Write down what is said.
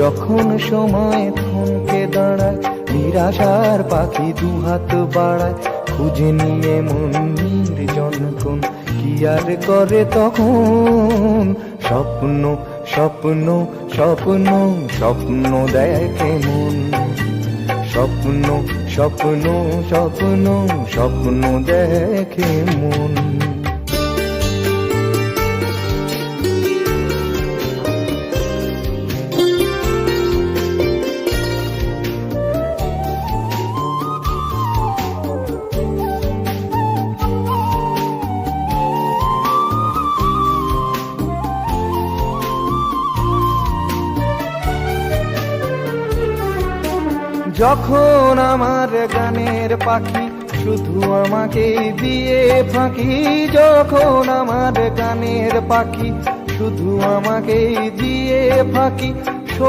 যখন সময় থমকে দাঁড়ায়, নিরাশার পাখি দুহাত বাড়ায়, খুঁজে নিয়ে মন নির্জন কোণ, কি আর করে তখন? স্বপ্ন স্বপ্ন স্বপ্ন স্বপ্ন দেখে মন, স্বপ্ন স্বপ্ন স্বপ্ন স্বপ্ন দেখে মন। যখন আমার গানের পাখি শুধু আমাকে দিয়ে ফাঁকি, যখন আমার গানের পাখি শুধু আমাকে দিয়ে ফাঁকি,